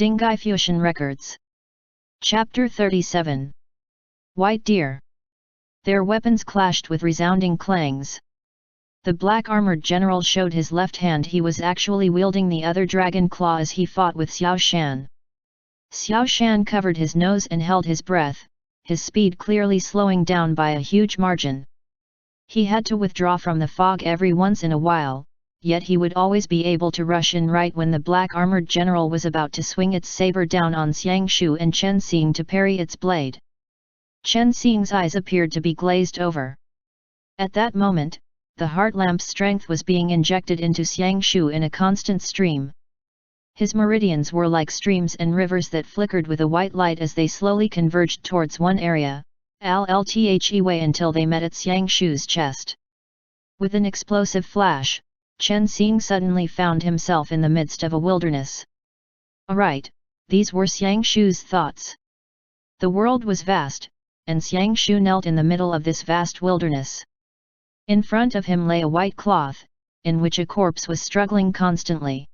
Dinghai Fusheng Records. Chapter 37. White Deer. Their weapons clashed with resounding clangs. The black-armored general showed his left hand. He was actually wielding the other dragon claw as he fought with Xiao Shan. Xiao Shan covered his nose and held his breath, his speed clearly slowing down by a huge margin. He had to withdraw from the fog every once in a while, yet he would always be able to rush in right when the black-armored general was about to swing its saber down on Xiang Shu and Chen Xing to parry its blade. Chen Xing's eyes appeared to be glazed over. At that moment, the heart lamp's strength was being injected into Xiang Shu in a constant stream. His meridians were like streams and rivers that flickered with a white light as they slowly converged towards one area, Althe until they met at Xiang Shu's chest. With an explosive flash, Chen Xing suddenly found himself in the midst of a wilderness. Alright, these were Xiang Shu's thoughts. The world was vast, and Xiang Shu knelt in the middle of this vast wilderness. In front of him lay a white cloth, in which a corpse was struggling constantly.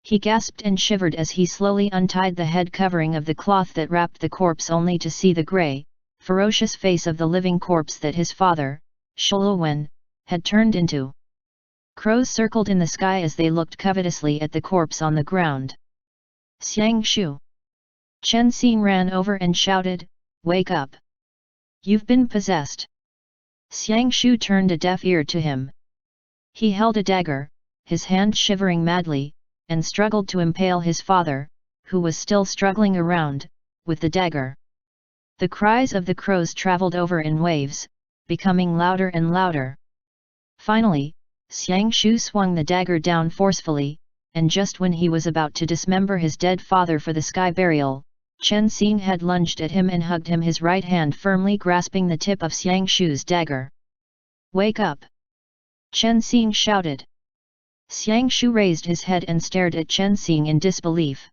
He gasped and shivered as he slowly untied the head covering of the cloth that wrapped the corpse, only to see the grey, ferocious face of the living corpse that his father, Shuluwen, had turned into. Crows circled in the sky as they looked covetously at the corpse on the ground. Xiang Shu! Chen Xing ran over and shouted, "Wake up! You've been possessed!" Xiang Shu turned a deaf ear to him. He held a dagger, his hand shivering madly, and struggled to impale his father, who was still struggling around, with the dagger. The cries of the crows traveled over in waves, becoming louder and louder. Finally, Xiang Shu swung the dagger down forcefully, and just when he was about to dismember his dead father for the sky burial, Chen Xing had lunged at him and hugged him, his right hand firmly grasping the tip of Xiang Shu's dagger. "Wake up!" Chen Xing shouted. Xiang Shu raised his head and stared at Chen Xing in disbelief.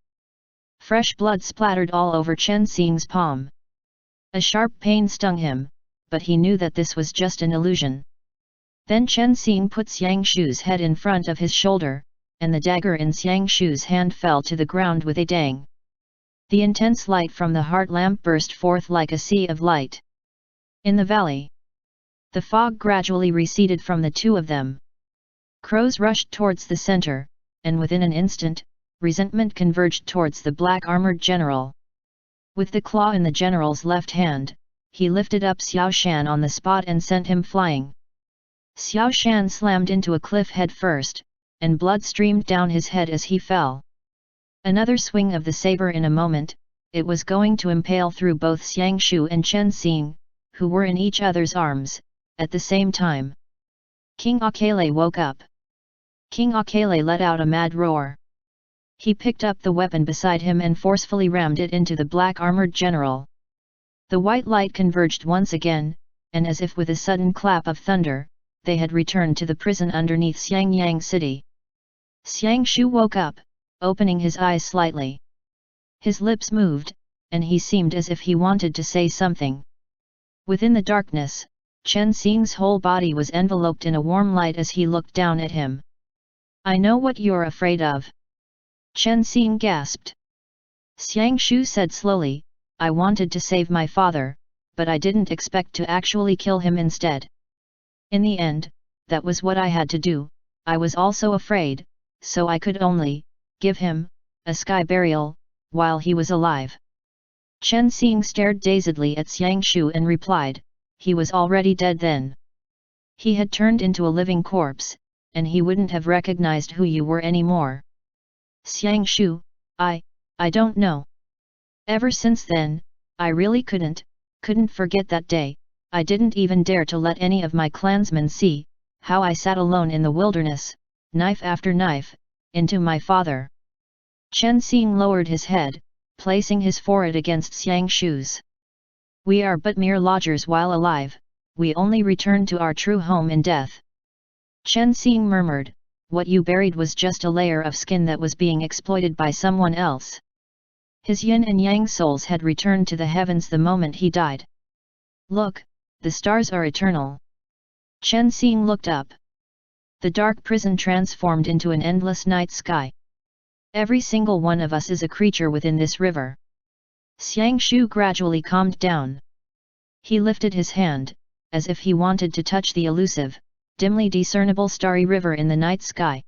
Fresh blood splattered all over Chen Xing's palm. A sharp pain stung him, but he knew that this was just an illusion. Then Chen Xing put Xiang Shu's head in front of his shoulder, and the dagger in Xiang Shu's hand fell to the ground with a dang. The intense light from the heart lamp burst forth like a sea of light. In the valley, the fog gradually receded from the two of them. Crows rushed towards the center, and within an instant, resentment converged towards the black-armored general. With the claw in the general's left hand, he lifted up Xiao Shan on the spot and sent him flying. Xiao Shan slammed into a cliff head first, and blood streamed down his head as he fell. Another swing of the saber in a moment, it was going to impale through both Xiang Shu and Chen Xing, who were in each other's arms, at the same time. King Akele woke up. King Akele let out a mad roar. He picked up the weapon beside him and forcefully rammed it into the black-armored general. The white light converged once again, and as if with a sudden clap of thunder, they had returned to the prison underneath Xiangyang City. Xiang Shu woke up, opening his eyes slightly. His lips moved, and he seemed as if he wanted to say something. Within the darkness, Chen Xing's whole body was enveloped in a warm light as he looked down at him. "I know what you're afraid of." Chen Xing gasped. Xiang Shu said slowly, "I wanted to save my father, but I didn't expect to actually kill him instead. In the end, that was what I had to do. I was also afraid, so I could only give him a sky burial while he was alive." Chen Xing stared dazedly at Xiang Shu and replied, "He was already dead then. He had turned into a living corpse, and he wouldn't have recognized who you were anymore." Xiang Shu, I don't know. Ever since then, I really couldn't forget that day. I didn't even dare to let any of my clansmen see how I sat alone in the wilderness, knife after knife, into my father." Chen Xing lowered his head, placing his forehead against Xiang Shu's. "We are but mere lodgers while alive, we only return to our true home in death." Chen Xing murmured, "What you buried was just a layer of skin that was being exploited by someone else." His yin and yang souls had returned to the heavens the moment he died. "Look, the stars are eternal." Chen Xing looked up. The dark prison transformed into an endless night sky. Every single one of us is a creature within this river. Xiang Shu gradually calmed down. He lifted his hand, as if he wanted to touch the elusive, dimly discernible starry river in the night sky.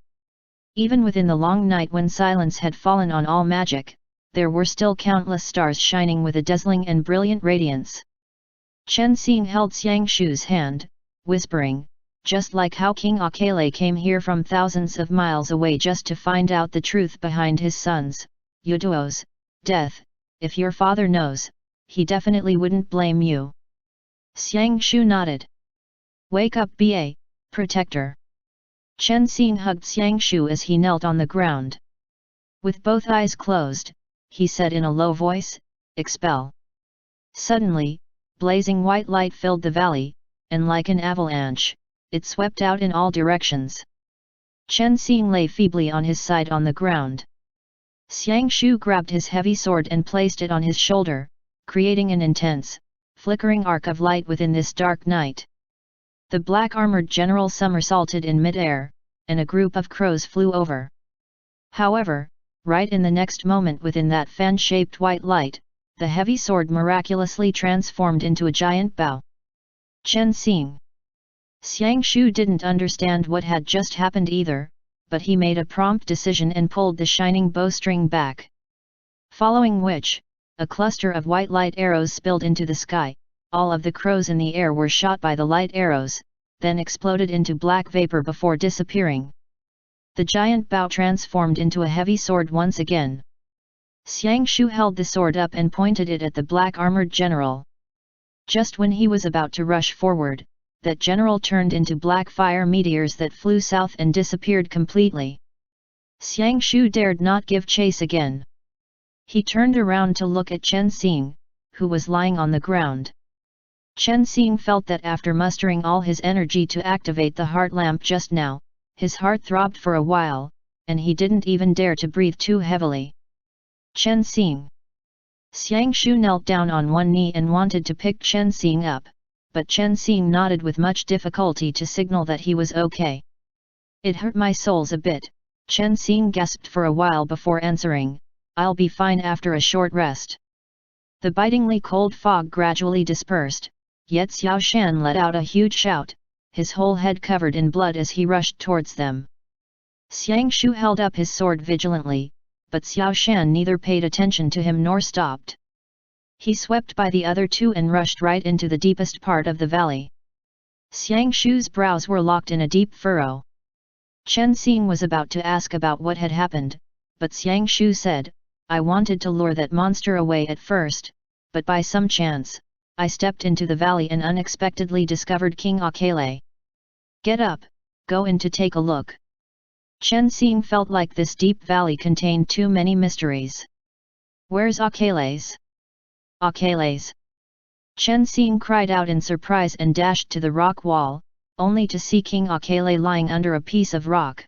Even within the long night when silence had fallen on all magic, there were still countless stars shining with a dazzling and brilliant radiance. Chen Xing held Xiang Shu's hand, whispering, "Just like how King Akele came here from thousands of miles away just to find out the truth behind his son's, Yuduo's, death, if your father knows, he definitely wouldn't blame you." Xiang Shu nodded. "Wake up, Ba, protector." Chen Xing hugged Xiang Shu as he knelt on the ground. With both eyes closed, he said in a low voice, "Expel." Suddenly, blazing white light filled the valley, and like an avalanche, it swept out in all directions. Chen Xing lay feebly on his side on the ground. Xiang Shu grabbed his heavy sword and placed it on his shoulder, creating an intense, flickering arc of light within this dark night. The black-armored general somersaulted in mid-air, and a group of crows flew over. However, right in the next moment within that fan-shaped white light, the heavy sword miraculously transformed into a giant bow. Chen Xing. Xiang Shu didn't understand what had just happened either, but he made a prompt decision and pulled the shining bowstring back. Following which, a cluster of white light arrows spilled into the sky. All of the crows in the air were shot by the light arrows, then exploded into black vapor before disappearing. The giant bow transformed into a heavy sword once again. Xiang Shu held the sword up and pointed it at the black-armored general. Just when he was about to rush forward, that general turned into black fire meteors that flew south and disappeared completely. Xiang Shu dared not give chase again. He turned around to look at Chen Xing, who was lying on the ground. Chen Xing felt that after mustering all his energy to activate the heart lamp just now, his heart throbbed for a while, and he didn't even dare to breathe too heavily. "Chen Xing." Xiang Shu knelt down on one knee and wanted to pick Chen Xing up, but Chen Xing nodded with much difficulty to signal that he was okay. "It hurt my souls a bit," Chen Xing gasped for a while before answering, "I'll be fine after a short rest." The bitingly cold fog gradually dispersed, yet Xiao Shan let out a huge shout, his whole head covered in blood as he rushed towards them. Xiang Shu held up his sword vigilantly, but Xiao Shan neither paid attention to him nor stopped. He swept by the other two and rushed right into the deepest part of the valley. Xiang Shu's brows were locked in a deep furrow. Chen Xing was about to ask about what had happened, but Xiang Shu said, "I wanted to lure that monster away at first, but by some chance, I stepped into the valley and unexpectedly discovered King Akele. Get up, go in to take a look." Chen Xing felt like this deep valley contained too many mysteries. "Where's Akele's?" "Akele's?" Chen Xing cried out in surprise and dashed to the rock wall, only to see King Akele lying under a piece of rock.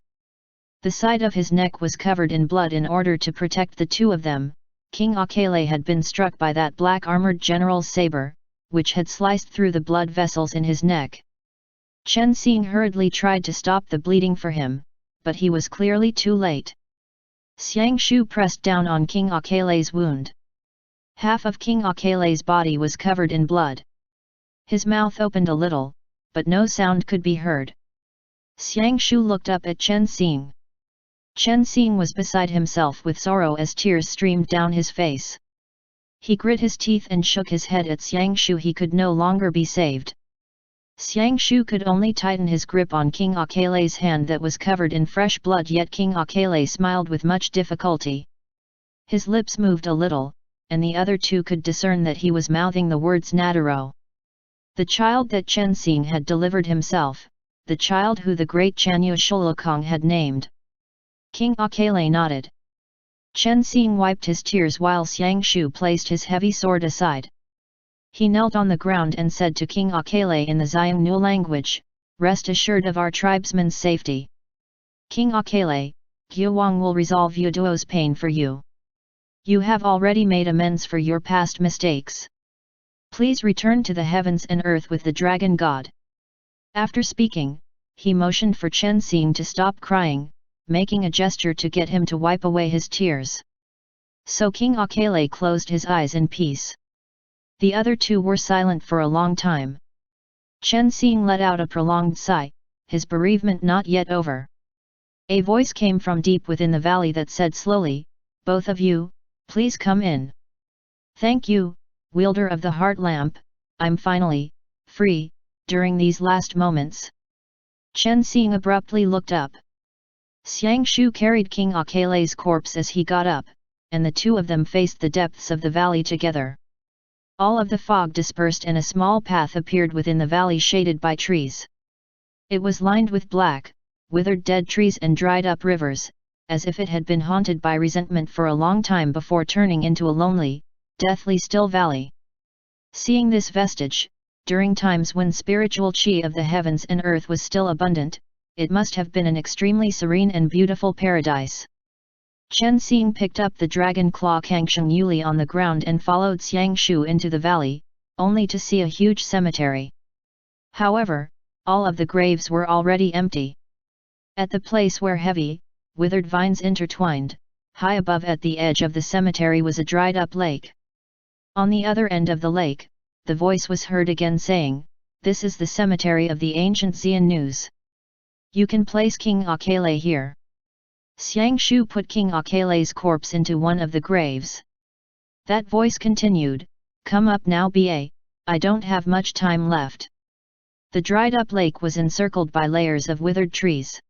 The side of his neck was covered in blood. In order to protect the two of them, King Akele had been struck by that black-armored general's saber, which had sliced through the blood vessels in his neck. Chen Xing hurriedly tried to stop the bleeding for him, but he was clearly too late. Xiang Shu pressed down on King Akele's wound. Half of King Akele's body was covered in blood. His mouth opened a little, but no sound could be heard. Xiang Shu looked up at Chen Xing. Chen Xing was beside himself with sorrow as tears streamed down his face. He grit his teeth and shook his head at Xiang Shu. He could no longer be saved. Xiang Shu could only tighten his grip on King Akele's hand that was covered in fresh blood, yet King Akele smiled with much difficulty. His lips moved a little, and the other two could discern that he was mouthing the words Nadaro. The child that Chen Xing had delivered himself, the child who the great Chanyu Shulukong had named. King Akele nodded. Chen Xing wiped his tears while Xiang Shu placed his heavy sword aside. He knelt on the ground and said to King Akele in the Xiongnu language, "Rest assured of our tribesmen's safety. King Akele, Yuying will resolve Yuduo's pain for you. You have already made amends for your past mistakes. Please return to the heavens and earth with the dragon god." After speaking, he motioned for Chen Xing to stop crying, making a gesture to get him to wipe away his tears. So King Akele closed his eyes in peace. The other two were silent for a long time. Chen Xing let out a prolonged sigh, his bereavement not yet over. A voice came from deep within the valley that said slowly, "Both of you, please come in." "Thank you, wielder of the heart lamp, I'm finally free." During these last moments, Chen Xing abruptly looked up. Xiang Shu carried King Akele's corpse as he got up, and the two of them faced the depths of the valley together. All of the fog dispersed and a small path appeared within the valley shaded by trees. It was lined with black, withered dead trees and dried up rivers, as if it had been haunted by resentment for a long time before turning into a lonely, deathly still valley. Seeing this vestige, during times when spiritual chi of the heavens and earth was still abundant, it must have been an extremely serene and beautiful paradise. Chen Xing picked up the dragon claw Kangsheng Yuli on the ground and followed Xiang Shu into the valley, only to see a huge cemetery. However, all of the graves were already empty. At the place where heavy, withered vines intertwined, high above at the edge of the cemetery was a dried-up lake. On the other end of the lake, the voice was heard again saying, "This is the cemetery of the ancient Xian News. You can place King Akele here." Xiang Shu put King Akele's corpse into one of the graves. That voice continued, "Come up now ba, I don't have much time left." The dried-up lake was encircled by layers of withered trees.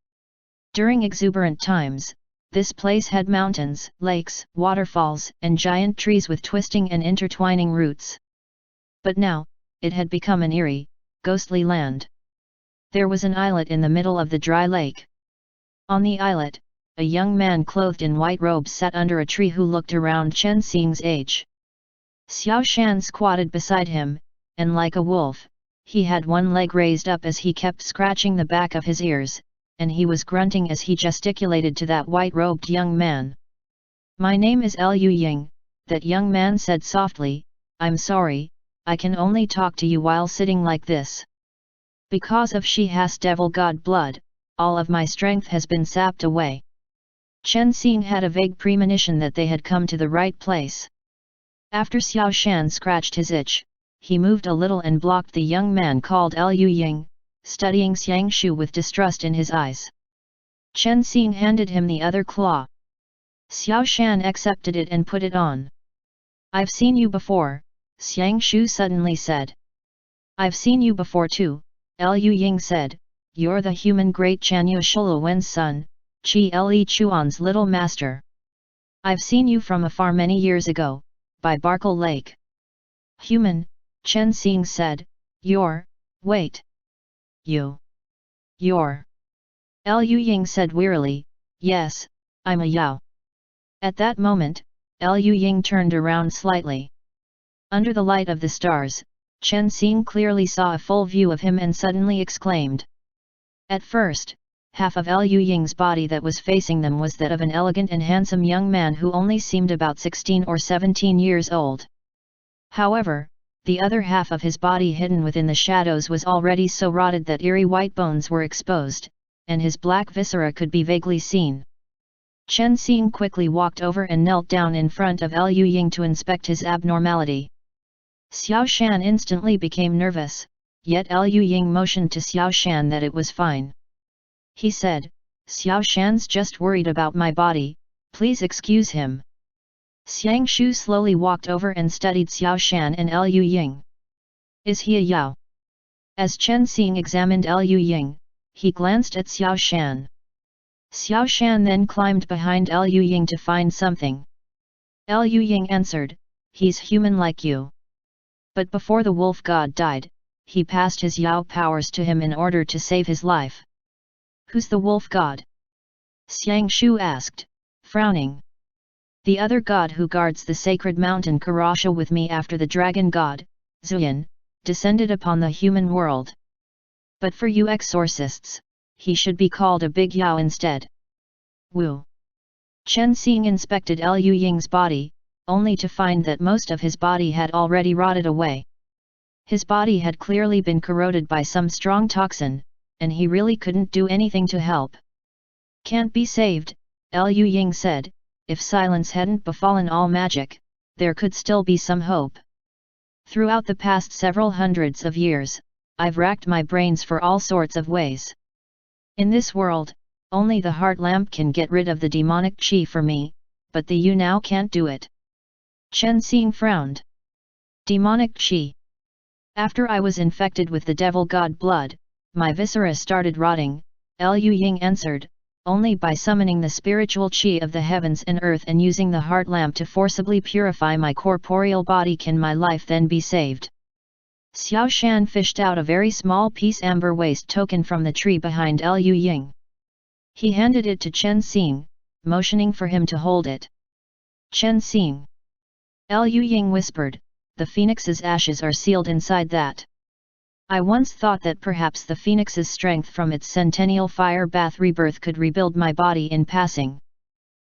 During exuberant times, this place had mountains, lakes, waterfalls, and giant trees with twisting and intertwining roots. But now, it had become an eerie, ghostly land. There was an islet in the middle of the dry lake. On the islet, a young man clothed in white robes sat under a tree who looked around Chen Xing's age. Xiao Shan squatted beside him, and like a wolf, he had one leg raised up as he kept scratching the back of his ears, and he was grunting as he gesticulated to that white-robed young man. "My name is Yuying," that young man said softly. "I'm sorry, I can only talk to you while sitting like this. Because of she has devil god blood, all of my strength has been sapped away." Chen Xing had a vague premonition that they had come to the right place. After Xiao Shan scratched his itch, he moved a little and blocked the young man called Yuying, studying Xiang Shu with distrust in his eyes. Chen Xing handed him the other claw. Xiao Shan accepted it and put it on. "I've seen you before," Xiang Shu suddenly said. "I've seen you before too," Yuying said. "You're the human great Chanyu Shuluwen's son, Qi Le Chuan's little master. I've seen you from afar many years ago, by Barkle Lake." "Human," Chen Xing said. Wait. You're. Yuying said wearily, "Yes, I'm a Yao." At that moment, Yuying turned around slightly. Under the light of the stars, Chen Xing clearly saw a full view of him and suddenly exclaimed. At first, half of Yuying's body that was facing them was that of an elegant and handsome young man who only seemed about 16 or 17 years old. However, the other half of his body hidden within the shadows was already so rotted that eerie white bones were exposed, and his black viscera could be vaguely seen. Chen Xing quickly walked over and knelt down in front of Yuying to inspect his abnormality. Xiao Shan instantly became nervous, yet Yuying motioned to Xiao Shan that it was fine. He said, "Xiao Shan's just worried about my body, please excuse him." Xiang Shu slowly walked over and studied Xiao Shan and Yuying. "Is he a Yao?" As Chen Xing examined Yuying, he glanced at Xiao Shan. Xiao Shan then climbed behind Yuying to find something. Yuying answered, "He's human like you. But before the wolf god died, he passed his Yao powers to him in order to save his life." "Who's the wolf god?" Xiang Shu asked, frowning. "The other god who guards the sacred mountain Karasha with me after the dragon god, Zuyan, descended upon the human world. But for you exorcists, he should be called a big Yao instead." Wu. Chen Xing inspected Yuying's body, only to find that most of his body had already rotted away. His body had clearly been corroded by some strong toxin, and he really couldn't do anything to help. Can't be saved, Yuying said. If silence hadn't befallen all magic, there could still be some hope. Throughout the past several hundreds of years, I've racked my brains for all sorts of ways. In this world, only the heart lamp can get rid of the demonic qi for me, but the you now can't do it. Chen Xing frowned. Demonic qi. After I was infected with the devil god blood, my viscera started rotting, Yuying answered. Only by summoning the spiritual qi of the heavens and earth and using the heart lamp to forcibly purify my corporeal body can my life then be saved. Xiao Shan fished out a very small piece amber waist token from the tree behind Yuying. He handed it to Chen Xing, motioning for him to hold it. Chen Xing. Yuying whispered, the phoenix's ashes are sealed inside that. I once thought that perhaps the phoenix's strength from its centennial fire bath rebirth could rebuild my body in passing.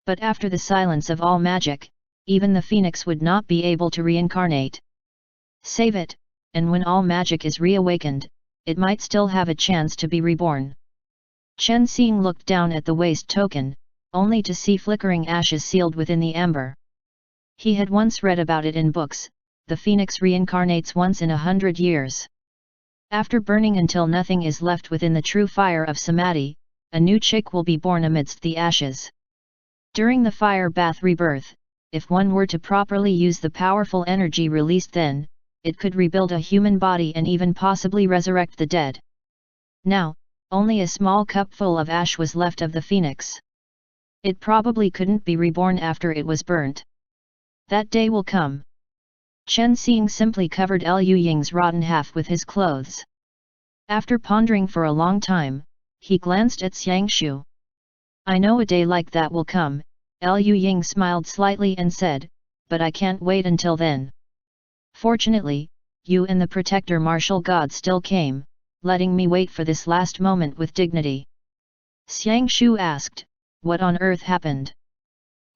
But after the silence of all magic, even the phoenix would not be able to reincarnate. Save it, and when all magic is reawakened, it might still have a chance to be reborn. Chen Xing looked down at the waist token, only to see flickering ashes sealed within the amber. He had once read about it in books. The phoenix reincarnates once in 100 years. After burning until nothing is left within the true fire of samadhi, a new chick will be born amidst the ashes. During the fire bath rebirth, if one were to properly use the powerful energy released then, it could rebuild a human body and even possibly resurrect the dead. Now, only a small cupful of ash was left of the phoenix. It probably couldn't be reborn after it was burnt. That day will come. Chen Xing simply covered Yuying's rotten half with his clothes. After pondering for a long time, he glanced at Xiangshu. I know a day like that will come, Yuying smiled slightly and said, but I can't wait until then. Fortunately, you and the protector martial god still came, letting me wait for this last moment with dignity. Xiangshu asked, what on earth happened?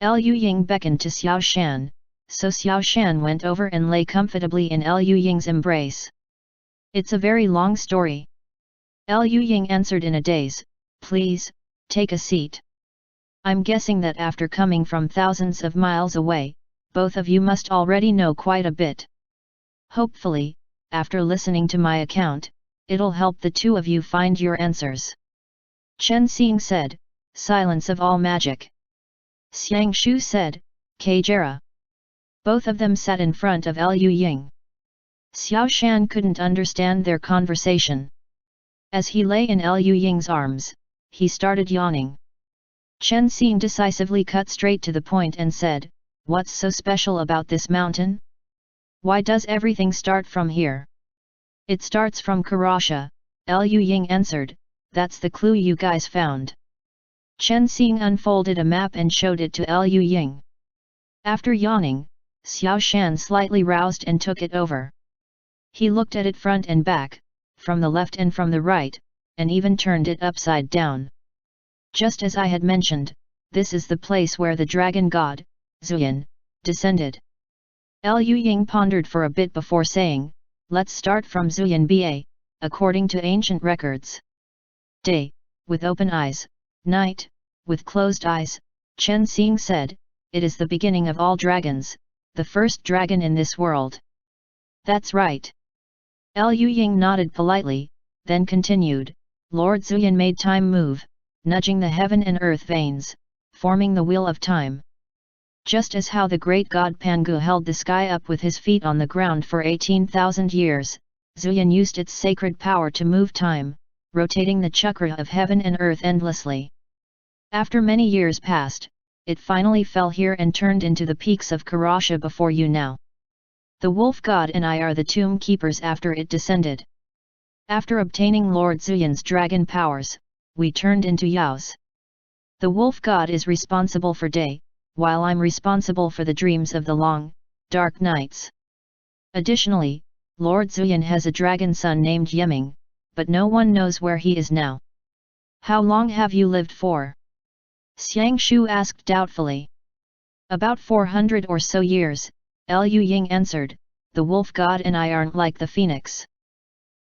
Yuying beckoned to Xiao Shan. So Xiao Shan went over and lay comfortably in Yuying's embrace. It's a very long story. Yuying answered in a daze, please, take a seat. I'm guessing that after coming from thousands of miles away, both of you must already know quite a bit. Hopefully, after listening to my account, it'll help the two of you find your answers. Chen Xing said, silence of all magic. Xiangshu said, Kajera. Both of them sat in front of Yuying. Xiao Shan couldn't understand their conversation. As he lay in Yuying's arms, he started yawning. Chen Xing decisively cut straight to the point and said, what's so special about this mountain? Why does everything start from here? It starts from Karasha, Yuying answered, that's the clue you guys found. Chen Xing unfolded a map and showed it to Yuying. After yawning, Xiao Shan slightly roused and took it over. He looked at it front and back, from the left and from the right, and even turned it upside down. Just as I had mentioned, this is the place where the dragon god, Zuying, descended. Yuying pondered for a bit before saying, let's start from Zuying Ba, according to ancient records. Day, with open eyes, night, with closed eyes, Chen Xing said, it is the beginning of all dragons, the first dragon in this world. That's right. Yuying nodded politely, then continued, Lord Zuying made time move, nudging the heaven and earth veins, forming the wheel of time. Just as how the great god Pangu held the sky up with his feet on the ground for 18,000 years, Zuying used its sacred power to move time, rotating the chakra of heaven and earth endlessly. After many years passed, it finally fell here and turned into the peaks of Karasha before you now. The wolf god and I are the tomb keepers after it descended. After obtaining Lord Zuying's dragon powers, we turned into Yaos. The wolf god is responsible for day, while I'm responsible for the dreams of the long, dark nights. Additionally, Lord Zuying has a dragon son named Yuying, but no one knows where he is now. How long have you lived for? Xiangshu asked doubtfully. About 400 or so years, Yuying answered, the wolf god and I aren't like the phoenix.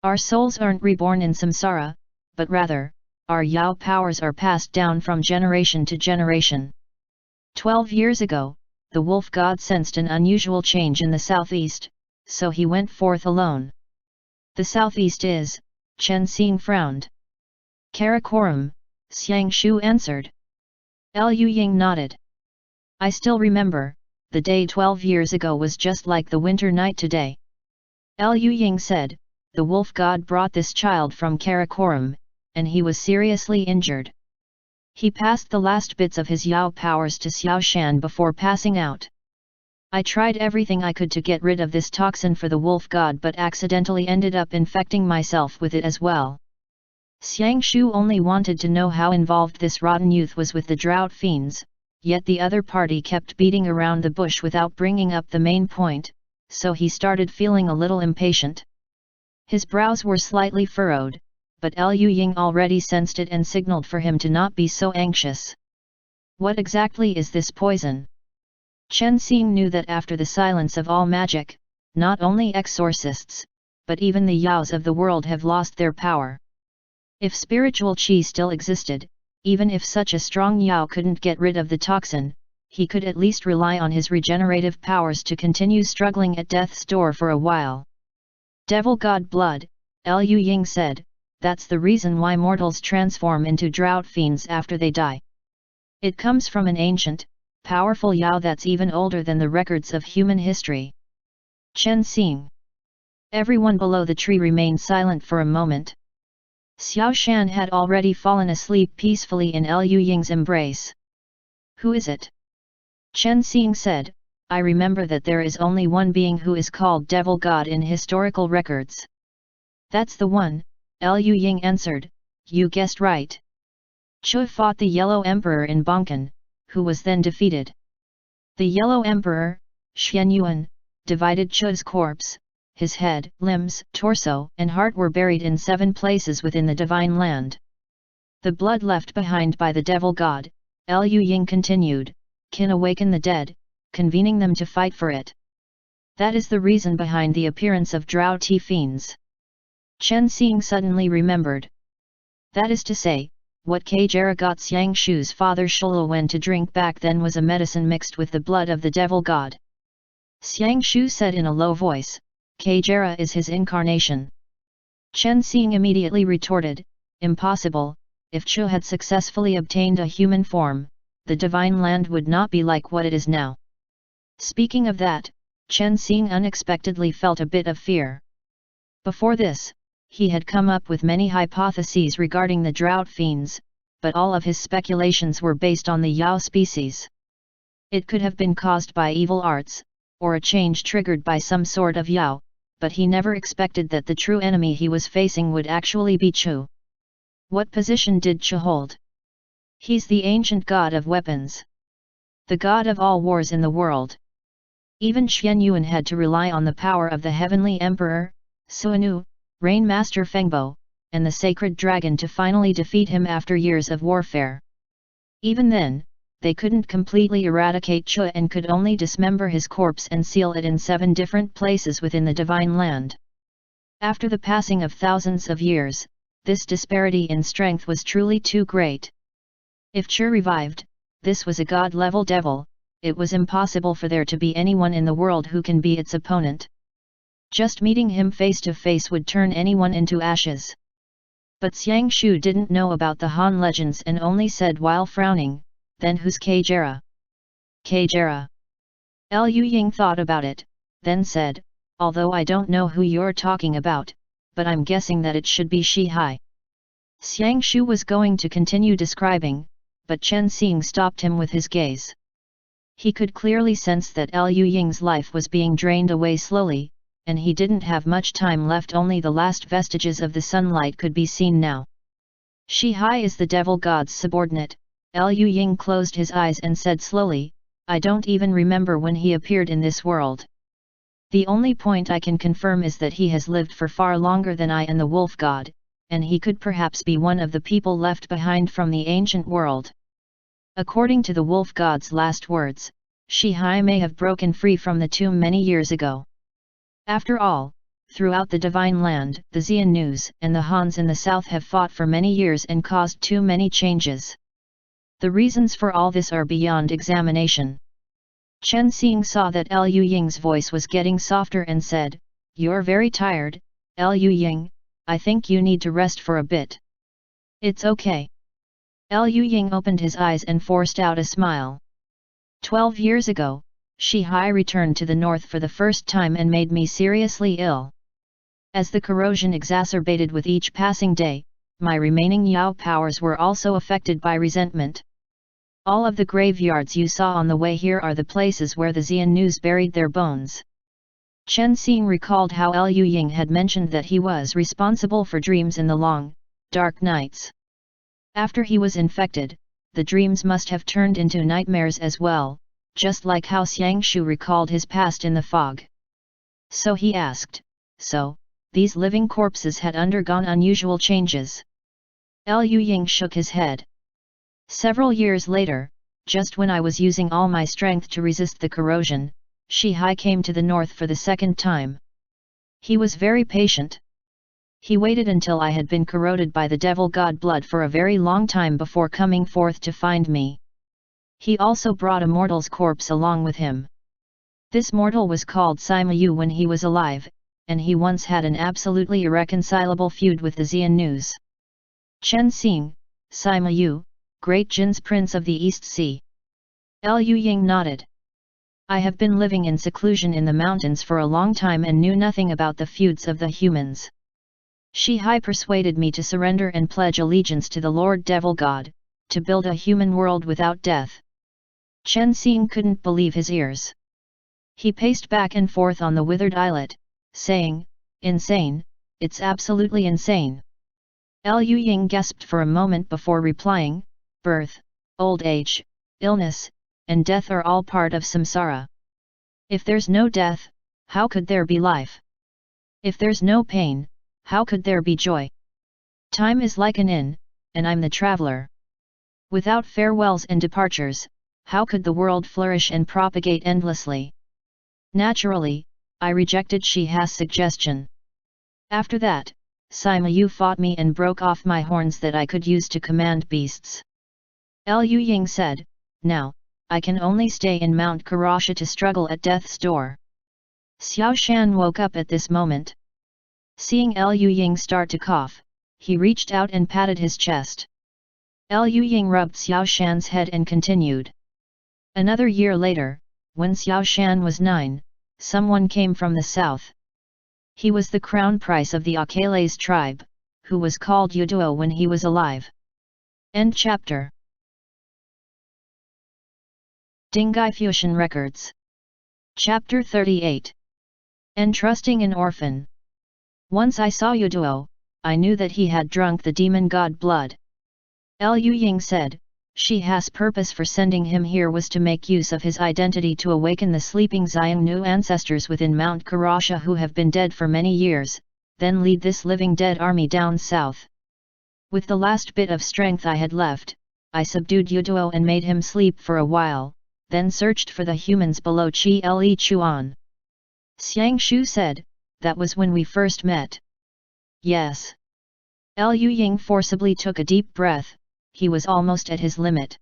Our souls aren't reborn in samsara, but rather, our Yao powers are passed down from generation to generation. 12 years ago, the wolf god sensed an unusual change in the southeast, so he went forth alone. The southeast is, Chen Xing frowned. Karakoram, Xiang Shu answered. Yuying nodded. I still remember, the day 12 years ago was just like the winter night today. Yuying said, the wolf god brought this child from Karakoram, and he was seriously injured. He passed the last bits of his Yao powers to Xiao Shan before passing out. I tried everything I could to get rid of this toxin for the wolf god but accidentally ended up infecting myself with it as well. Xiang Shu only wanted to know how involved this rotten youth was with the drought fiends, yet the other party kept beating around the bush without bringing up the main point, so he started feeling a little impatient. His brows were slightly furrowed, but Yuying already sensed it and signaled for him to not be so anxious. What exactly is this poison? Chen Xing knew that after the silence of all magic, not only exorcists, but even the Yaos of the world have lost their power. If spiritual qi still existed, even if such a strong Yao couldn't get rid of the toxin, he could at least rely on his regenerative powers to continue struggling at death's door for a while. Devil god blood, Yuying said, that's the reason why mortals transform into drought fiends after they die. It comes from an ancient, powerful Yao that's even older than the records of human history. Chen Xing. Everyone below the tree remained silent for a moment. Xiao Shan had already fallen asleep peacefully in Yuying's embrace. Who is it? Chen Xing said, I remember that there is only one being who is called Devil God in historical records. That's the one, Yuying answered, you guessed right. Chu fought the Yellow Emperor in Bangkan, who was then defeated. The Yellow Emperor, Xianyuan, divided Chu's corpse. His head, limbs, torso, and heart were buried in 7 places within the divine land. The blood left behind by the devil god, Yuying continued, can awaken the dead, convening them to fight for it. That is the reason behind the appearance of droughty fiends. Chen Xing suddenly remembered. That is to say, what Kajera got Xiang Shu's father Shuluwen to drink back then was a medicine mixed with the blood of the devil god. Xiang Shu said in a low voice, Kajera is his incarnation. Chen Xing immediately retorted, impossible, if Chu had successfully obtained a human form, the divine land would not be like what it is now. Speaking of that, Chen Xing unexpectedly felt a bit of fear. Before this, he had come up with many hypotheses regarding the drought fiends, but all of his speculations were based on the Yao species. It could have been caused by evil arts, or a change triggered by some sort of Yao, but he never expected that the true enemy he was facing would actually be Chu. What position did Chu hold? He's the ancient god of weapons. The god of all wars in the world. Even Xianyuan had to rely on the power of the heavenly emperor, Suanu, Rain Master Fengbo, and the sacred dragon to finally defeat him after years of warfare. Even then, they couldn't completely eradicate Chu and could only dismember his corpse and seal it in 7 different places within the divine land. After the passing of thousands of years, this disparity in strength was truly too great. If Chu revived, this was a god-level devil, it was impossible for there to be anyone in the world who can be its opponent. Just meeting him face to face would turn anyone into ashes. But Xiang Shu didn't know about the Han legends and only said while frowning, then who's Kajera? Kajera. Yuying thought about it, then said, although I don't know who you're talking about, but I'm guessing that it should be Shihai. Xiang Shu was going to continue describing, but Chen Xing stopped him with his gaze. He could clearly sense that Yuying's life was being drained away slowly, and he didn't have much time left. Only the last vestiges of the sunlight could be seen now. Shihai is the devil god's subordinate. Yuying closed his eyes and said slowly, I don't even remember when he appeared in this world. The only point I can confirm is that he has lived for far longer than I and the wolf god, and he could perhaps be one of the people left behind from the ancient world. According to the wolf god's last words, Shihai may have broken free from the tomb many years ago. After all, throughout the Divine Land, the Xiannus and the Hans in the south have fought for many years and caused too many changes. The reasons for all this are beyond examination. Chen Xing saw that Yuying's voice was getting softer and said, "You're very tired, Yuying, I think you need to rest for a bit." "It's okay." Yuying opened his eyes and forced out a smile. 12 years ago, Shihai returned to the north for the first time and made me seriously ill. As the corrosion exacerbated with each passing day, my remaining Yao powers were also affected by resentment. All of the graveyards you saw on the way here are the places where the Xiannus buried their bones. Chen Xing recalled how Yuying had mentioned that he was responsible for dreams in the long, dark nights. After he was infected, the dreams must have turned into nightmares as well, just like how Xiangshu recalled his past in the fog. So he asked, "So, these living corpses had undergone unusual changes?" Yuying shook his head. "Several years later, just when I was using all my strength to resist the corrosion, Shihai came to the north for the second time. He was very patient. He waited until I had been corroded by the devil god blood for a very long time before coming forth to find me. He also brought a mortal's corpse along with him. This mortal was called Sima Yu when he was alive, and he once had an absolutely irreconcilable feud with the Xiannus." Chen Xing, Sima Yu, Great Jin's Prince of the East Sea. Yuying nodded. "I have been living in seclusion in the mountains for a long time and knew nothing about the feuds of the humans. Shihai persuaded me to surrender and pledge allegiance to the Lord Devil God, to build a human world without death." Chen Xing couldn't believe his ears. He paced back and forth on the withered islet, saying, "Insane, it's absolutely insane." Yuying gasped for a moment before replying, "Birth, old age, illness, and death are all part of samsara. If there's no death, how could there be life? If there's no pain, how could there be joy? Time is like an inn, and I'm the traveler. Without farewells and departures, how could the world flourish and propagate endlessly? Naturally, I rejected Shiha's suggestion. After that, Sima Yu fought me and broke off my horns that I could use to command beasts." Yuying said, "Now, I can only stay in Mount Karasha to struggle at death's door." Xiao Shan woke up at this moment. Seeing Yuying start to cough, he reached out and patted his chest. Yuying rubbed Xiao Shan's head and continued. Another year later, when Xiao Shan was 9, someone came from the south. He was the crown prince of the Akales tribe, who was called Yuduo when he was alive. End chapter. Dinghai Fusheng Records. Chapter 38. Entrusting an Orphan. Once I saw Yuduo, I knew that he had drunk the demon god blood. Yuying said, Shiha's purpose for sending him here was to make use of his identity to awaken the sleeping Xiangnu ancestors within Mount Karasha who have been dead for many years, then lead this living dead army down south. With the last bit of strength I had left, I subdued Yuduo and made him sleep for a while, then searched for the humans below Chi Le Chuan. Xiangshu said, "That was when we first met." Yes. Yuying forcibly took a deep breath. He was almost at his limit.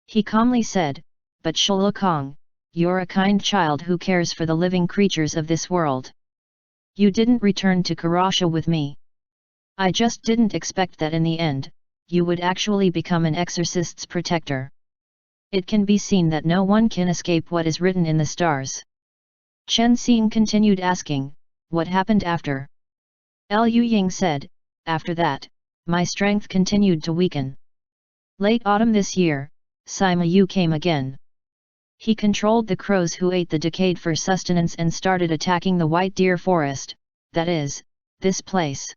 He calmly said, "But Shulukong, you're a kind child who cares for the living creatures of this world. You didn't return to Karasha with me. I just didn't expect that in the end, you would actually become an exorcist's protector. It can be seen that no one can escape what is written in the stars." Chen Xing continued asking, "What happened after?" Yuying said, "After that, my strength continued to weaken. Late autumn this year, Sima Yu came again. He controlled the crows who ate the decayed for sustenance and started attacking the white deer forest, that is, this place.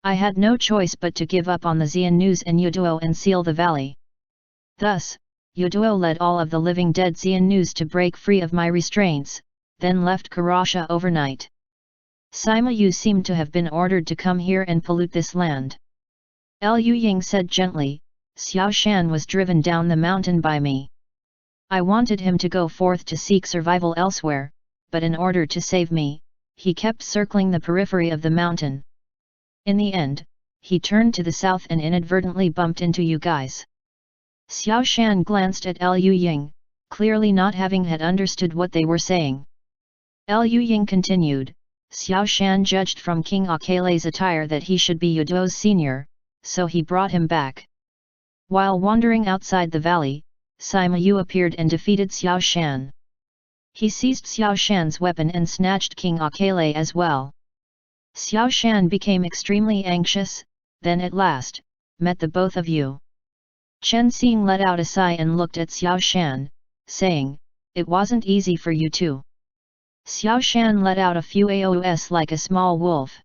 I had no choice but to give up on the Xiannus and Yuduo and seal the valley. Thus, Yuduo led all of the living dead Xiannus to break free of my restraints, then left Karasha overnight. Sima Yu seemed to have been ordered to come here and pollute this land." Yuying said gently, "Xiao Shan was driven down the mountain by me. I wanted him to go forth to seek survival elsewhere, but in order to save me, he kept circling the periphery of the mountain. In the end, he turned to the south and inadvertently bumped into you guys. Xiao Shan glanced at Yuying, clearly not having had understood what they were saying. Yuying continued, Xiao Shan judged from King Akele's attire that he should be Yudo's senior, so he brought him back. While wandering outside the valley, Sima Yu appeared and defeated Xiao Shan. He seized Xiao Shan's weapon and snatched King Akele as well. Xiao Shan became extremely anxious, then at last, met the both of you. Chen Xing let out a sigh and looked at Xiao Shan, saying, it wasn't easy for you too. Xiao Shan let out a few aous like a small wolf.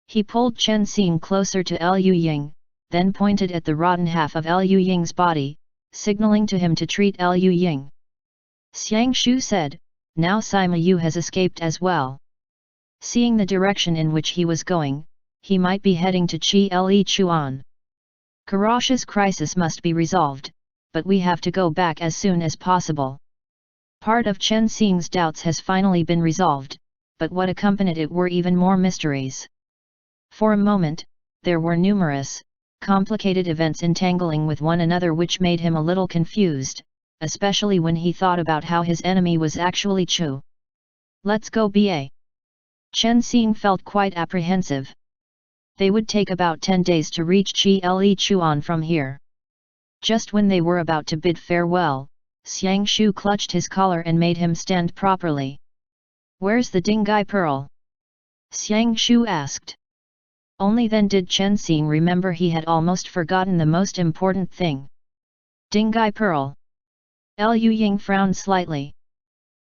He pulled Chen Xing closer to Yuying, then pointed at the rotten half of Yuying's body, signaling to him to treat Yuying. Xiang Shu said, now Sima Yu has escaped as well. Seeing the direction in which he was going, he might be heading to Chi Le Chuan. Karash's crisis must be resolved, but we have to go back as soon as possible. Part of Chen Xing's doubts has finally been resolved, but what accompanied it were even more mysteries. For a moment, there were numerous, complicated events entangling with one another which made him a little confused, especially when he thought about how his enemy was actually Chu. Let's go ba. Chen Xing felt quite apprehensive. They would take about 10 days to reach Chi Le Chuan from here. Just when they were about to bid farewell, Xiang Shu clutched his collar and made him stand properly. Where's the Dinghai pearl? Xiang Shu asked. Only then did Chen Xing remember he had almost forgotten the most important thing. Dinghai pearl. Yuying frowned slightly.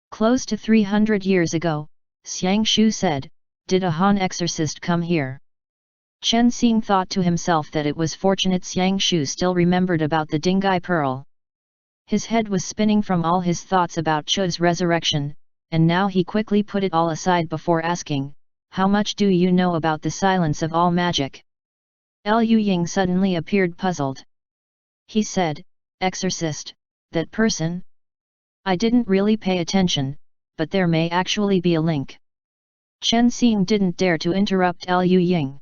Close to 300 years ago, Xiang Shu said, did a Han exorcist come here? Chen Xing thought to himself that it was fortunate Xiang Shu still remembered about the Dinghai pearl. His head was spinning from all his thoughts about Chu's resurrection, and now he quickly put it all aside before asking, how much do you know about the silence of all magic? Yuying suddenly appeared puzzled. He said, exorcist, that person? I didn't really pay attention, but there may actually be a link. Chen Xing didn't dare to interrupt Yuying.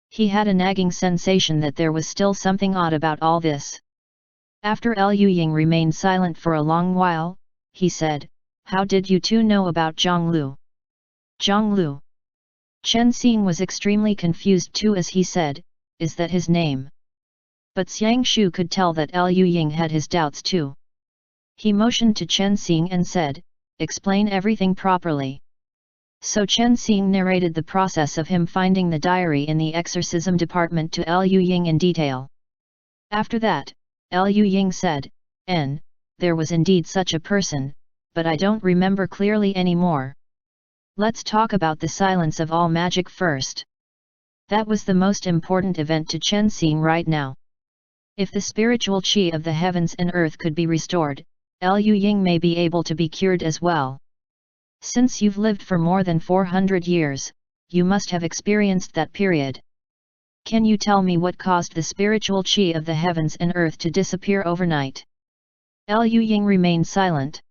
He had a nagging sensation that there was still something odd about all this. After Yuying remained silent for a long while, he said, how did you two know about Zhonglu? Zhonglu? Chen Xing was extremely confused too as he said, is that his name? But Xiang Shu could tell that Yuying had his doubts too. He motioned to Chen Xing and said, explain everything properly. So Chen Xing narrated the process of him finding the diary in the exorcism department to Yuying in detail. After that, Yuying said, there was indeed such a person, but I don't remember clearly anymore. Let's talk about the silence of all magic first. That was the most important event to Chen Xing right now. If the spiritual qi of the heavens and earth could be restored, Yuying may be able to be cured as well. Since you've lived for more than 400 years, you must have experienced that period. Can you tell me what caused the spiritual qi of the heavens and earth to disappear overnight? Yuying remained silent.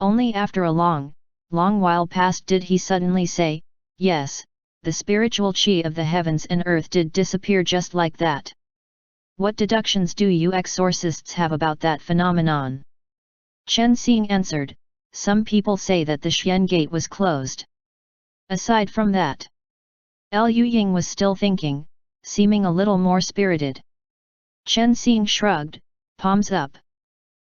Only after a long while passed did he suddenly say, yes, the spiritual qi of the heavens and earth did disappear just like that. What deductions do you exorcists have about that phenomenon? Chen Xing answered, some people say that the Xian gate was closed. Aside from that, Yuying was still thinking, seeming a little more spirited. Chen Xing shrugged, palms up.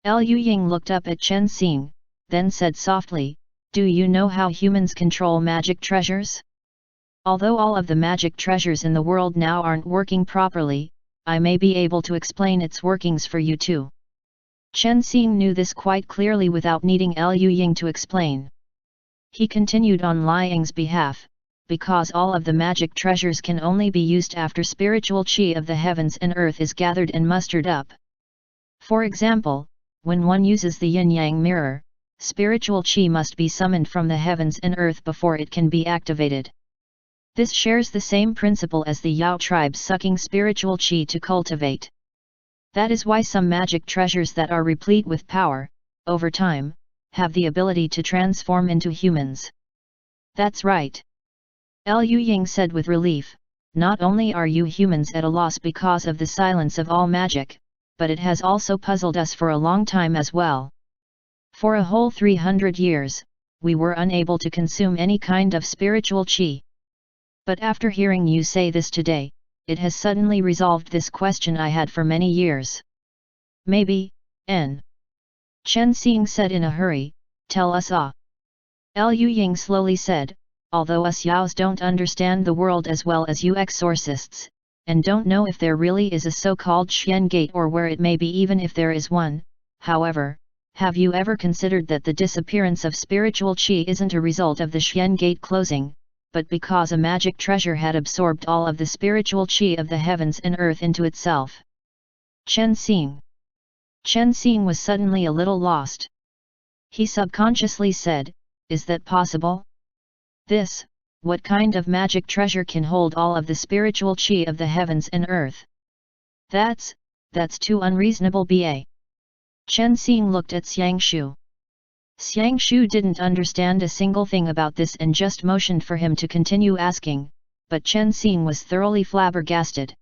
Yuying looked up at Chen Xing, then said softly, do you know how humans control magic treasures? Although all of the magic treasures in the world now aren't working properly, I may be able to explain its workings for you too. Chen Xing knew this quite clearly without needing Yuying to explain. He continued on Liying's behalf, because all of the magic treasures can only be used after spiritual qi of the heavens and earth is gathered and mustered up. For example, when one uses the yin-yang mirror, spiritual qi must be summoned from the heavens and earth before it can be activated. This shares the same principle as the Yao tribe sucking spiritual qi to cultivate. That is why some magic treasures that are replete with power, over time, have the ability to transform into humans. That's right. Yuying said with relief, not only are you humans at a loss because of the silence of all magic, but it has also puzzled us for a long time as well. For a whole 300 years, we were unable to consume any kind of spiritual qi. But after hearing you say this today, it has suddenly resolved this question I had for many years. Maybe, N. Chen Xing said in a hurry, tell us Yuying slowly said, although us Yaos don't understand the world as well as you exorcists, and don't know if there really is a so-called Xian gate or where it may be even if there is one, however, have you ever considered that the disappearance of spiritual qi isn't a result of the Xian gate closing, but because a magic treasure had absorbed all of the spiritual qi of the heavens and earth into itself? Chen Xing was suddenly a little lost. He subconsciously said, is that possible? What kind of magic treasure can hold all of the spiritual qi of the heavens and earth? That's too unreasonable ba. Chen Xing looked at Xiangshu. Xiangshu didn't understand a single thing about this and just motioned for him to continue asking, but Chen Xing was thoroughly flabbergasted.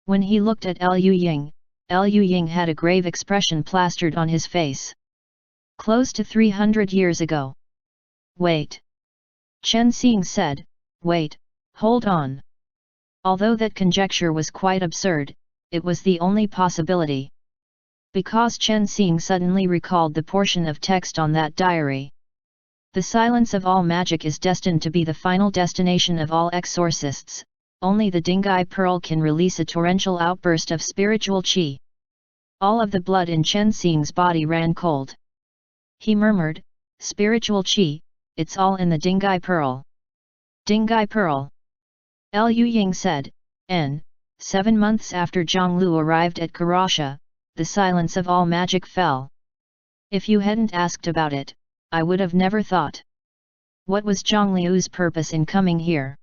When he looked at Yuying had a grave expression plastered on his face. Close to 300 years ago. Wait. Chen Xing said, wait, hold on. Although that conjecture was quite absurd, it was the only possibility. Because Chen Xing suddenly recalled the portion of text on that diary. The silence of all magic is destined to be the final destination of all exorcists, only the Dinghai pearl can release a torrential outburst of spiritual qi. All of the blood in Chen Xing's body ran cold. He murmured, spiritual qi, it's all in the Dinghai pearl. Dinghai pearl. Yuying said, 7 months after Zhonglu arrived at Karasha, the silence of all magic fell. If you hadn't asked about it, I would have never thought. What was Zhongliu's purpose in coming here?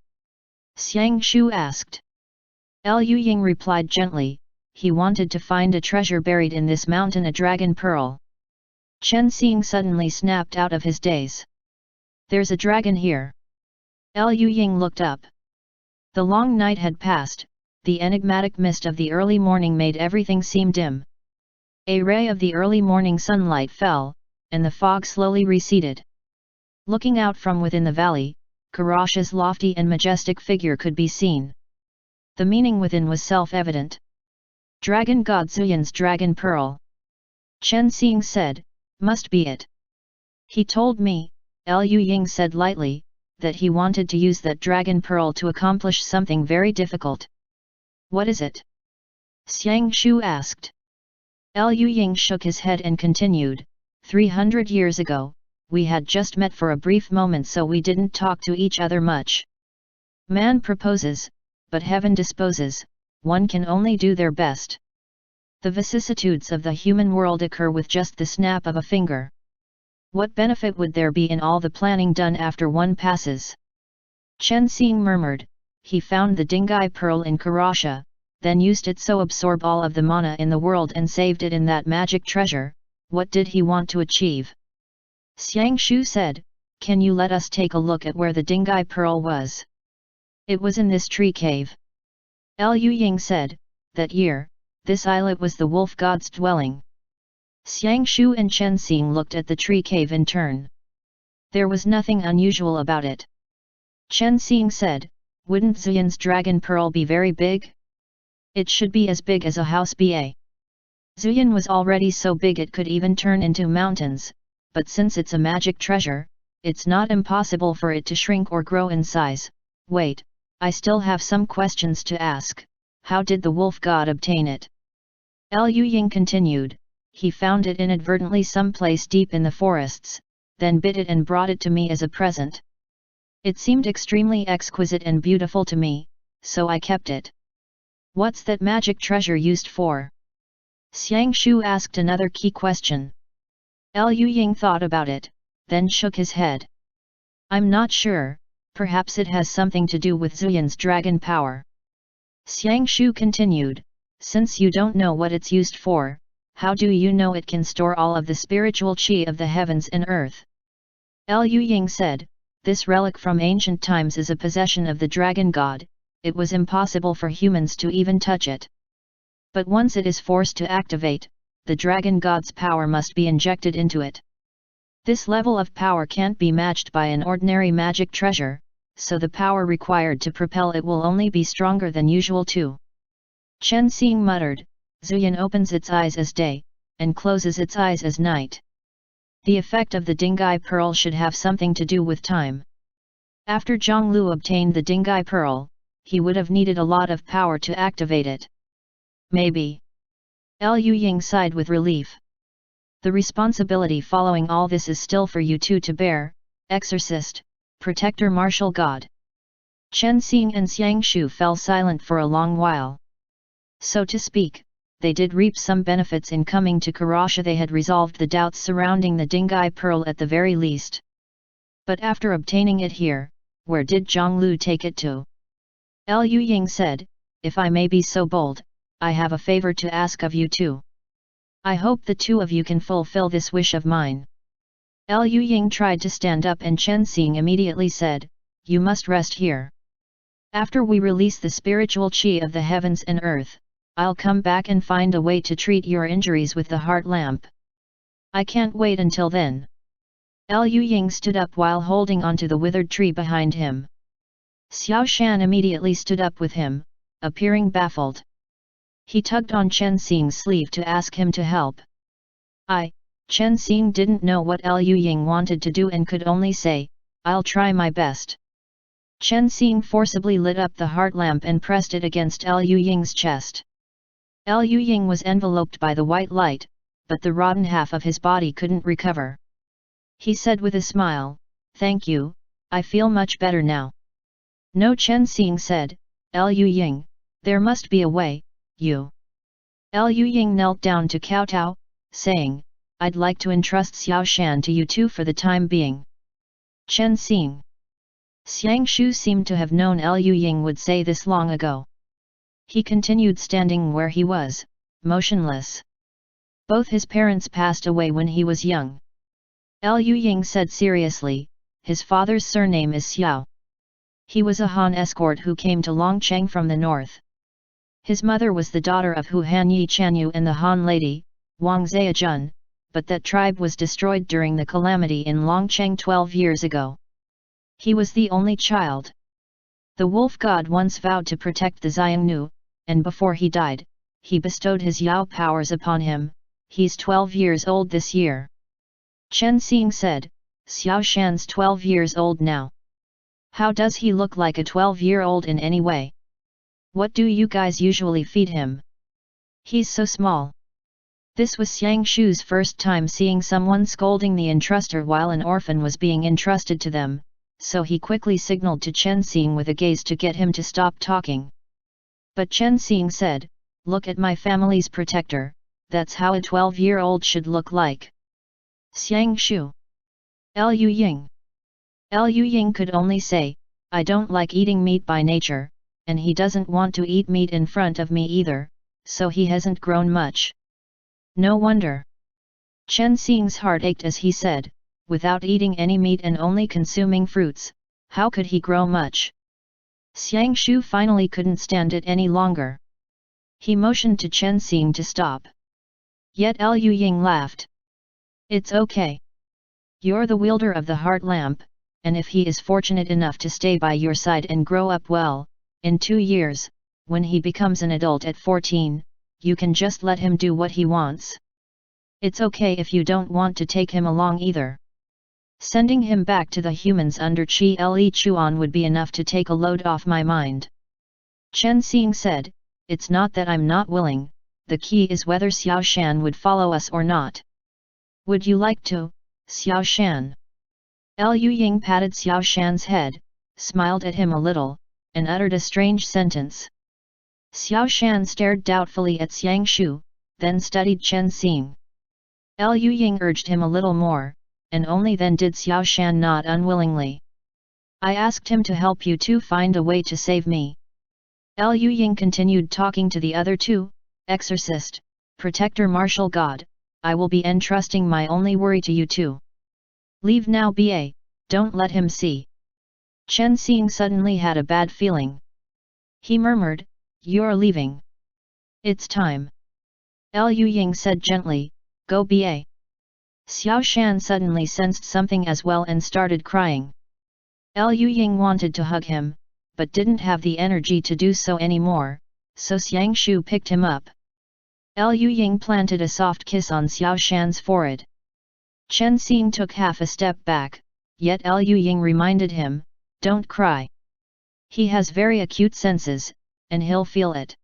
Xiangshu asked. Yuying replied gently, he wanted to find a treasure buried in this mountain, a dragon pearl. Chen Xing suddenly snapped out of his daze. There's a dragon here. Yuying looked up. The long night had passed, the enigmatic mist of the early morning made everything seem dim. A ray of the early morning sunlight fell, and the fog slowly receded. Looking out from within the valley, Karasha's lofty and majestic figure could be seen. The meaning within was self-evident. Dragon God Zuyin's dragon pearl. Chen Xing said, must be it. He told me, Yuying said lightly, that he wanted to use that dragon pearl to accomplish something very difficult. What is it? Xiangshu asked. Yuying shook his head and continued, 300 years ago, we had just met for a brief moment, so we didn't talk to each other much. Man proposes, but heaven disposes, one can only do their best. The vicissitudes of the human world occur with just the snap of a finger. What benefit would there be in all the planning done after one passes? Chen Xing murmured, he found the Dinghai pearl in Karasha, then used it so absorb all of the mana in the world and saved it in that magic treasure. What did he want to achieve? Xiangshu said, can you let us take a look at where the Dinghai pearl was? It was in this tree cave. Yuying said, that year, this islet was the wolf god's dwelling. Xiangshu and Chen Xing looked at the tree cave in turn. There was nothing unusual about it. Chen Xing said, wouldn't Zuyin's dragon pearl be very big? It should be as big as a house ba. Zuyin was already so big it could even turn into mountains, but since it's a magic treasure, it's not impossible for it to shrink or grow in size. Wait, I still have some questions to ask. How did the wolf god obtain it? Yuying continued, he found it inadvertently someplace deep in the forests, then bit it and brought it to me as a present. It seemed extremely exquisite and beautiful to me, so I kept it. What's that magic treasure used for? Xiangshu asked another key question. Yuying thought about it, then shook his head. I'm not sure, perhaps it has something to do with Zuyin's dragon power. Xiangshu continued, since you don't know what it's used for, how do you know it can store all of the spiritual qi of the heavens and earth? Yuying said, This relic from ancient times is a possession of the dragon god. It was impossible for humans to even touch it. But once it is forced to activate, the dragon god's power must be injected into it. This level of power can't be matched by an ordinary magic treasure, so the power required to propel it will only be stronger than usual too. Chen Xing muttered, Yuying opens its eyes as day, and closes its eyes as night. The effect of the Dinghai pearl should have something to do with time. After Zhonglu obtained the Dinghai pearl, he would have needed a lot of power to activate it. Maybe. Yuying sighed with relief. The responsibility following all this is still for you two to bear, exorcist, protector martial god. Chen Xing and Xiang Shu fell silent for a long while. So to speak, they did reap some benefits in coming to Karasha. They had resolved the doubts surrounding the Dinghai pearl at the very least. But after obtaining it here, where did Zhonglu take it to? Yuying said, if I may be so bold, I have a favor to ask of you two. I hope the two of you can fulfill this wish of mine. Yuying tried to stand up and Chen Xing immediately said, you must rest here. After we release the spiritual qi of the heavens and earth, I'll come back and find a way to treat your injuries with the heart lamp. I can't wait until then. Yuying stood up while holding onto the withered tree behind him. Xiao Shan immediately stood up with him, appearing baffled. He tugged on Chen Xing's sleeve to ask him to help. Chen Xing didn't know what Yuying wanted to do and could only say, I'll try my best. Chen Xing forcibly lit up the heart lamp and pressed it against Yuying's chest. Yuying was enveloped by the white light, but the rotten half of his body couldn't recover. He said with a smile, thank you, I feel much better now. No, Chen Xing said, Yuying, there must be a way, you. Yuying knelt down to kowtow, saying, I'd like to entrust Xiao Shan to you two for the time being. Chen Xing. Xiang Shu seemed to have known Yuying would say this long ago. He continued standing where he was, motionless. Both his parents passed away when he was young. Yuying said seriously, his father's surname is Xiao. He was a Han escort who came to Longcheng from the north. His mother was the daughter of Hu Han Yi Chanyu and the Han lady, Wang Zheajun, but that tribe was destroyed during the calamity in Longcheng 12 years ago. He was the only child. The wolf god once vowed to protect the Xiongnu, and before he died, he bestowed his Yao powers upon him. He's 12 years old this year. Chen Xing said, Xiao Shan's 12 years old now. How does he look like a 12-year-old in any way? What do you guys usually feed him? He's so small. This was Xiang Shu's first time seeing someone scolding the entruster while an orphan was being entrusted to them, so he quickly signaled to Chen Xing with a gaze to get him to stop talking. But Chen Xing said, look at my family's protector, that's how a 12-year-old should look like. Xiang Shu. Yuying. Yuying could only say, I don't like eating meat by nature, and he doesn't want to eat meat in front of me either, so he hasn't grown much. No wonder. Chen Xing's heart ached as he said, without eating any meat and only consuming fruits, how could he grow much? Xiang Shu finally couldn't stand it any longer. He motioned to Chen Xing to stop. Yet Yuying laughed. It's okay. You're the wielder of the heart lamp, and if he is fortunate enough to stay by your side and grow up well, in 2 years, when he becomes an adult at 14, you can just let him do what he wants. It's okay if you don't want to take him along either. Sending him back to the humans under Qi Le Chuan would be enough to take a load off my mind. Chen Xing said, it's not that I'm not willing, the key is whether Xiao Shan would follow us or not. Would you like to, Xiao Shan? Yuying patted Xiao Shan's head, smiled at him a little, and uttered a strange sentence. Xiao Shan stared doubtfully at Xiang Shu, then studied Chen Xing. Yuying urged him a little more, and only then did Xiao Shan nod unwillingly. I asked him to help you two find a way to save me. Yuying continued talking to the other two, exorcist, protector martial god, I will be entrusting my only worry to you two. Leave now ba, don't let him see. Chen Xing suddenly had a bad feeling. He murmured, "You're leaving. It's time." Yuying said gently, "Go ba." Xiao Shan suddenly sensed something as well and started crying. Yuying wanted to hug him, but didn't have the energy to do so anymore, so Xiang Shu picked him up. Yuying planted a soft kiss on Xiao Shan's forehead. Chen Xing took half a step back, yet Yuying reminded him, "Don't cry. He has very acute senses, and he'll feel it.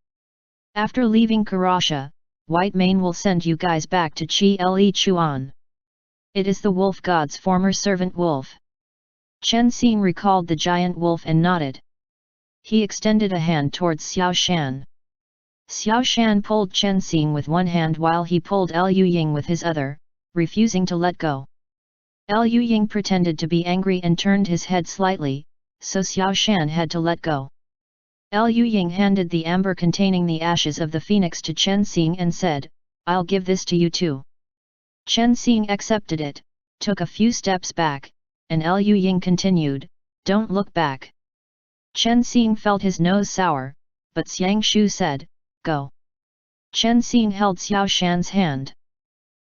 After leaving Karasha, White Mane will send you guys back to Chi Le Chuan. It is the wolf god's former servant wolf." Chen Xing recalled the giant wolf and nodded. He extended a hand towards Xiao Shan. Xiao Shan pulled Chen Xing with one hand while he pulled Yuying with his other, refusing to let go. Yuying pretended to be angry and turned his head slightly, so Xiao Shan had to let go. Yuying handed the amber containing the ashes of the phoenix to Chen Xing and said, "I'll give this to you too." Chen Xing accepted it, took a few steps back, and Yuying continued, "Don't look back." Chen Xing felt his nose sour, but Xiang Shu said, "Go." Chen Xing held Xiao Shan's hand.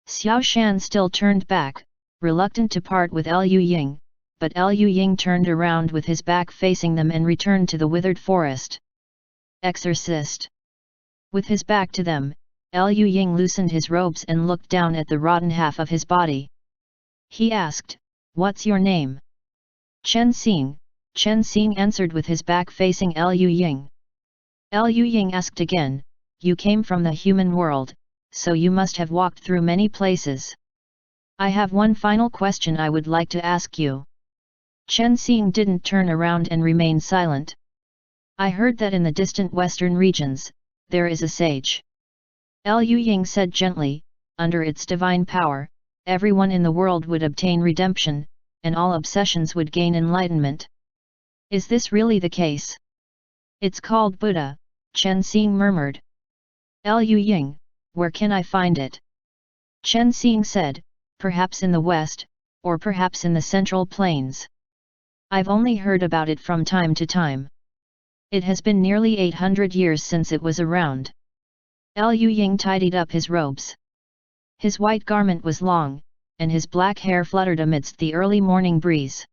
Xiao Shan still turned back, reluctant to part with Yuying, but Yuying turned around with his back facing them and returned to the withered forest. Exorcist. With his back to them, Yuying loosened his robes and looked down at the rotten half of his body. He asked, "What's your name?" "Chen Xing," Chen Xing answered with his back facing Yuying. Yuying asked again, "You came from the human world, so you must have walked through many places. I have one final question I would like to ask you." Chen Xing didn't turn around and remain silent. "I heard that in the distant western regions, there is a sage." Yuying said gently, "Under its divine power, everyone in the world would obtain redemption, and all obsessions would gain enlightenment. Is this really the case?" "It's called Buddha," Chen Xing murmured. "Yuying, where can I find it?" Chen Xing said, "Perhaps in the west, or perhaps in the central plains. I've only heard about it from time to time. It has been nearly 800 years since it was around." Yuying tidied up his robes. His white garment was long, and his black hair fluttered amidst the early morning breeze.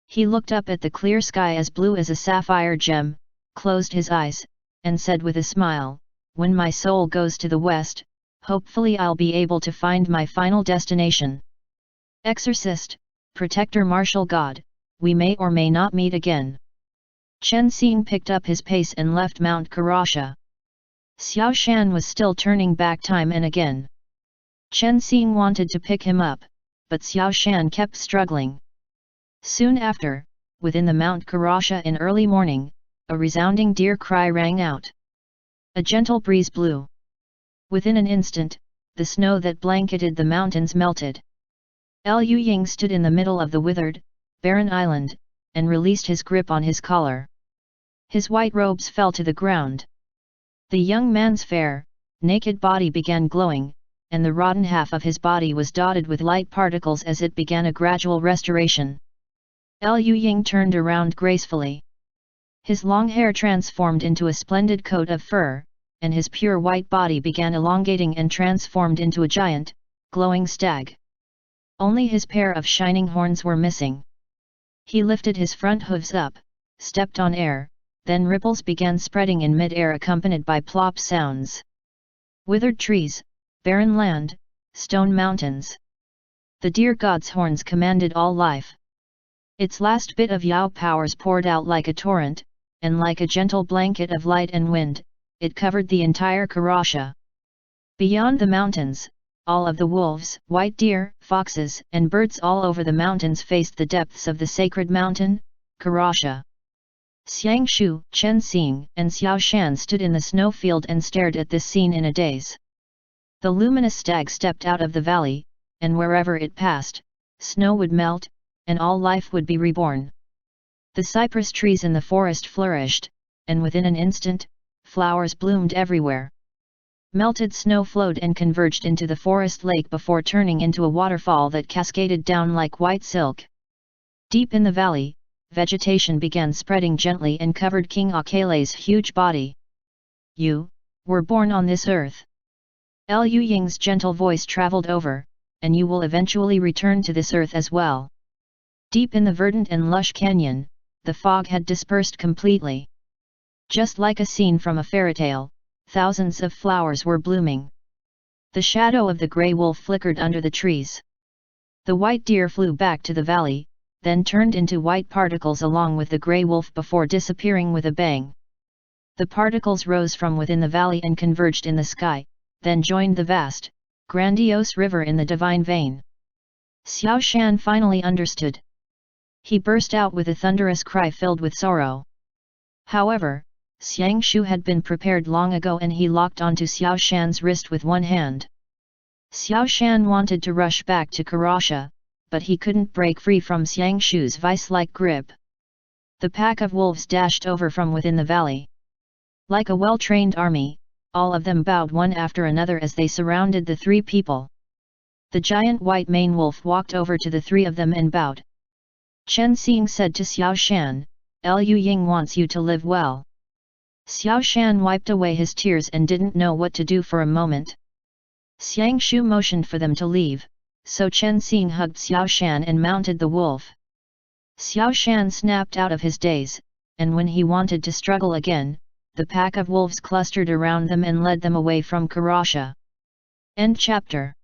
He looked up at the clear sky as blue as a sapphire gem, closed his eyes, and said with a smile, "When my soul goes to the west, hopefully I'll be able to find my final destination. Exorcist, protector martial god, we may or may not meet again." Chen Xing picked up his pace and left Mount Karasha. Xiao Shan was still turning back time and again. Chen Xing wanted to pick him up, but Xiao Shan kept struggling. Soon after, within the Mount Karasha in early morning, a resounding deer cry rang out. A gentle breeze blew. Within an instant, the snow that blanketed the mountains melted. Yuying stood in the middle of the withered, barren island, and released his grip on his collar. His white robes fell to the ground. The young man's fair, naked body began glowing, and the rotten half of his body was dotted with light particles as it began a gradual restoration. Yuying turned around gracefully. His long hair transformed into a splendid coat of fur, and his pure white body began elongating and transformed into a giant, glowing stag. Only his pair of shining horns were missing. He lifted his front hooves up, stepped on air, then ripples began spreading in mid-air accompanied by plop sounds. Withered trees, barren land, stone mountains. The deer god's horns commanded all life. Its last bit of Yao powers poured out like a torrent, and like a gentle blanket of light and wind, it covered the entire Karasha. Beyond the mountains, all of the wolves, white deer, foxes, and birds all over the mountains faced the depths of the sacred mountain, Karasha. Xiang Shu, Chen Xing, and Xiao Shan stood in the snowfield and stared at this scene in a daze. The luminous stag stepped out of the valley, and wherever it passed, snow would melt, and all life would be reborn. The cypress trees in the forest flourished, and within an instant, flowers bloomed everywhere. Melted snow flowed and converged into the forest lake before turning into a waterfall that cascaded down like white silk. Deep in the valley, vegetation began spreading gently and covered King Akele's huge body. You were born on this earth. Yuying's gentle voice traveled over, and you will eventually return to this earth as well. Deep in the verdant and lush canyon, the fog had dispersed completely. Just like a scene from a fairy tale, thousands of flowers were blooming. The shadow of the grey wolf flickered under the trees. The white deer flew back to the valley, then turned into white particles along with the grey wolf before disappearing with a bang. The particles rose from within the valley and converged in the sky, then joined the vast, grandiose river in the divine vein. Xiao Shan finally understood. He burst out with a thunderous cry filled with sorrow. However, Xiang Shu had been prepared long ago and he locked onto Xiao Shan's wrist with one hand. Xiao Shan wanted to rush back to Karasha, but he couldn't break free from Xiang Shu's vice-like grip. The pack of wolves dashed over from within the valley. Like a well-trained army, all of them bowed one after another as they surrounded the three people. The giant white mane wolf walked over to the three of them and bowed. Chen Xing said to Xiao Shan, Yuying wants you to live well. Xiao Shan wiped away his tears and didn't know what to do for a moment. Xiang Shu motioned for them to leave, so Chen Xing hugged Xiao Shan and mounted the wolf. Xiao Shan snapped out of his daze, and when he wanted to struggle again, the pack of wolves clustered around them and led them away from Karasha. End chapter.